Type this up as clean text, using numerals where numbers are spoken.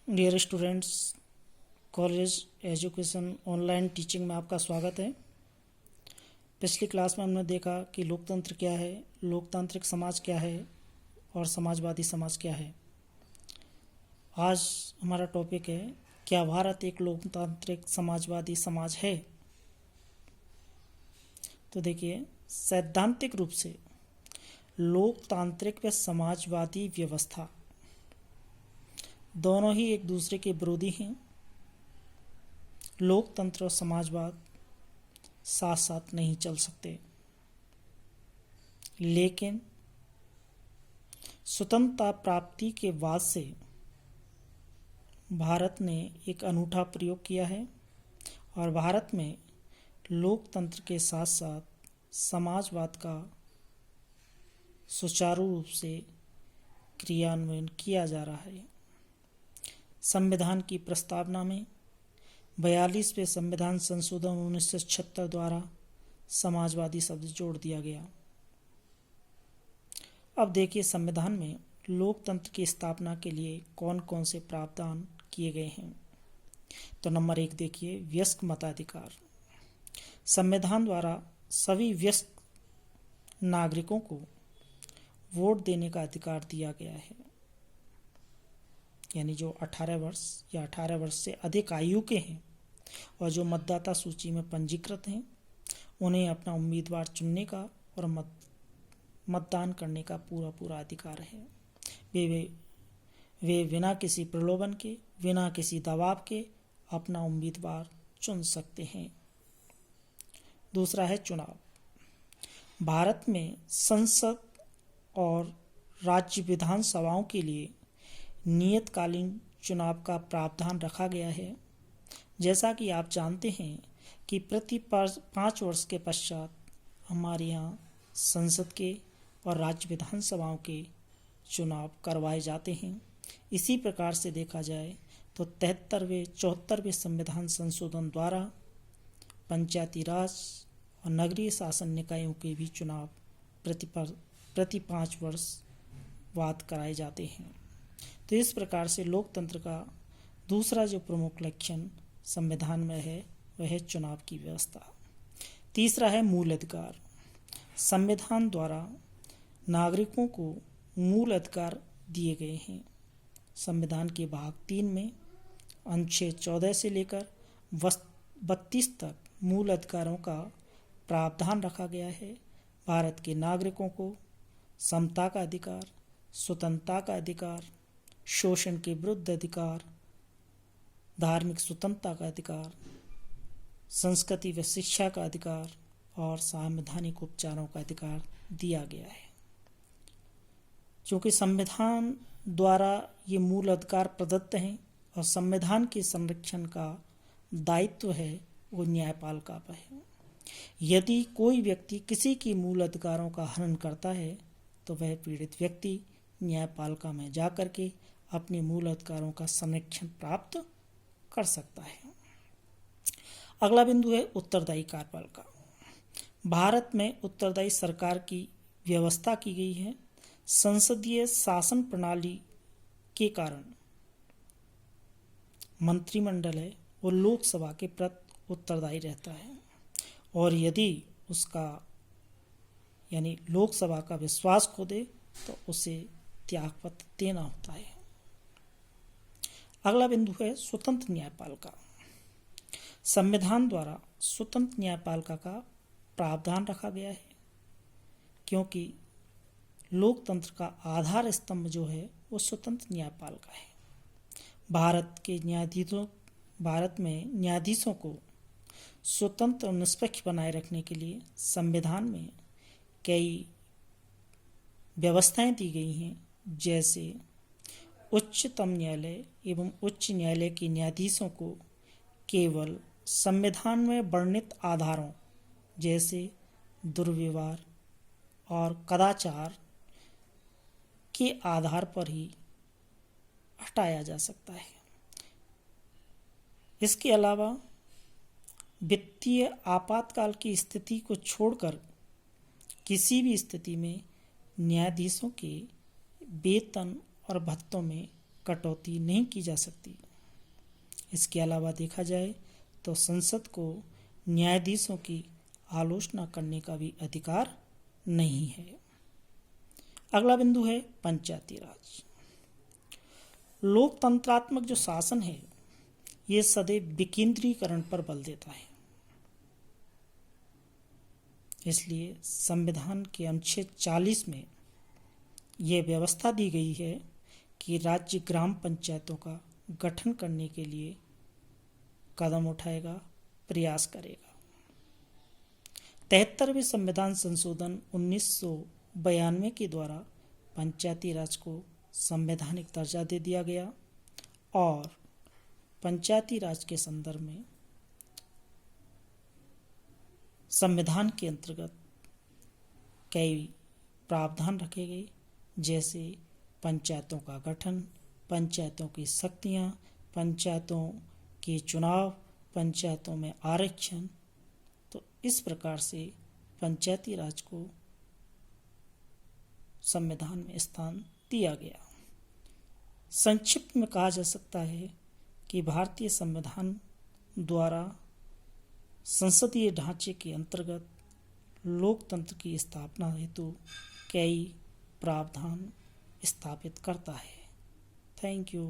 Dear students, college education online teaching में आपका स्वागत है। पिछली क्लास में हमने देखा कि लोकतंत्र क्या है, लोकतांत्रिक समाज क्या है और समाजवादी समाज क्या है। आज हमारा टॉपिक है, क्या भारत एक लोकतांत्रिक समाजवादी समाज है। तो देखिए, सैद्धांतिक रूप से लोकतांत्रिक व समाजवादी व्यवस्था दोनों ही एक दूसरे के विरोधी हैं। लोकतंत्र और समाजवाद साथ साथ नहीं चल सकते, लेकिन स्वतंत्रता प्राप्ति के बाद से भारत ने एक अनूठा प्रयोग किया है और भारत में लोकतंत्र के साथ साथ समाजवाद का सुचारू रूप से क्रियान्वयन किया जा रहा है। संविधान की प्रस्तावना में 42वें संविधान संशोधन 1976 द्वारा समाजवादी शब्द जोड़ दिया गया। अब देखिए, संविधान में लोकतंत्र की स्थापना के लिए कौन कौन से प्रावधान किए गए हैं। तो नंबर 1 देखिए, वयस्क मताधिकार। संविधान द्वारा सभी वयस्क नागरिकों को वोट देने का अधिकार दिया गया है। यानी जो 18 वर्ष या 18 वर्ष से अधिक आयु के हैं और जो मतदाता सूची में पंजीकृत हैं, उन्हें अपना उम्मीदवार चुनने का और मतदान करने का पूरा अधिकार है। वे बिना किसी प्रलोभन के, बिना किसी दबाव के अपना उम्मीदवार चुन सकते हैं। दूसरा है चुनाव। भारत में संसद और राज्य विधानसभाओं के लिए नियतकालीन चुनाव का प्रावधान रखा गया है। जैसा कि आप जानते हैं कि प्रति 5 वर्ष के पश्चात हमारे यहाँ संसद के और राज्य विधानसभाओं के चुनाव करवाए जाते हैं। इसी प्रकार से देखा जाए तो 74वें संविधान संशोधन द्वारा पंचायती राज और नगरीय शासन निकायों के भी चुनाव प्रति 5 वर्ष बाद कराए जाते हैं। तो इस प्रकार से लोकतंत्र का दूसरा जो प्रमुख लक्षण संविधान में है, वह है चुनाव की व्यवस्था। तीसरा है मूल अधिकार। संविधान द्वारा नागरिकों को मूल अधिकार दिए गए हैं। संविधान के भाग 3 में अनुच्छेद 14 से लेकर 32 तक मूल अधिकारों का प्रावधान रखा गया है। भारत के नागरिकों को समता का अधिकार, स्वतंत्रता का अधिकार, शोषण के विरुद्ध अधिकार, धार्मिक स्वतंत्रता का अधिकार, संस्कृति व शिक्षा का अधिकार और संवैधानिक उपचारों का अधिकार दिया गया है। क्योंकि संविधान द्वारा ये मूल अधिकार प्रदत्त हैं और संविधान के संरक्षण का दायित्व है वो न्यायपालिका पर है। यदि कोई व्यक्ति किसी की मूल अधिकारों का हनन करता है तो वह पीड़ित व्यक्ति न्यायपालिका में जाकर के अपने मूल अधिकारों का संरक्षण प्राप्त कर सकता है। अगला बिंदु है उत्तरदायी कार्यपालिका। भारत में उत्तरदायी सरकार की व्यवस्था की गई है। संसदीय शासन प्रणाली के कारण मंत्रिमंडल है वो लोकसभा के प्रति उत्तरदायी रहता है और यदि उसका यानी लोकसभा का विश्वास खो दे तो उसे त्यागपत्र देना होता है। अगला बिंदु है स्वतंत्र न्यायपालिका। संविधान द्वारा स्वतंत्र न्यायपालिका का प्रावधान रखा गया है, क्योंकि लोकतंत्र का आधार स्तंभ जो है वो स्वतंत्र न्यायपालिका है। भारत में न्यायाधीशों को स्वतंत्र और निष्पक्ष बनाए रखने के लिए संविधान में कई व्यवस्थाएं दी गई हैं। जैसे उच्चतम न्यायालय एवं उच्च न्यायालय के न्यायाधीशों को केवल संविधान में वर्णित आधारों जैसे दुर्व्यवहार और कदाचार के आधार पर ही हटाया जा सकता है। इसके अलावा वित्तीय आपातकाल की स्थिति को छोड़कर किसी भी स्थिति में न्यायाधीशों के वेतन और भत्तों में कटौती नहीं की जा सकती। इसके अलावा देखा जाए तो संसद को न्यायाधीशों की आलोचना करने का भी अधिकार नहीं है। अगला बिंदु है पंचायती राज। लोकतंत्रात्मक जो शासन है ये सदैव विकेंद्रीकरण पर बल देता है। इसलिए संविधान के अनुच्छेद 40 में यह व्यवस्था दी गई है कि राज्य ग्राम पंचायतों का गठन करने के लिए कदम उठाएगा, प्रयास करेगा। 73वें संविधान संशोधन 1992 के द्वारा पंचायती राज को संवैधानिक दर्जा दे दिया गया और पंचायती राज के संदर्भ में संविधान के अंतर्गत कई प्रावधान रखे गए, जैसे पंचायतों का गठन, पंचायतों की शक्तियां, पंचायतों के चुनाव, पंचायतों में आरक्षण। तो इस प्रकार से पंचायती राज को संविधान में स्थान दिया गया। संक्षिप्त में कहा जा सकता है कि भारतीय संविधान द्वारा संसदीय ढांचे के अंतर्गत लोकतंत्र की स्थापना हेतु कई प्रावधान स्थापित करता है। Thank you.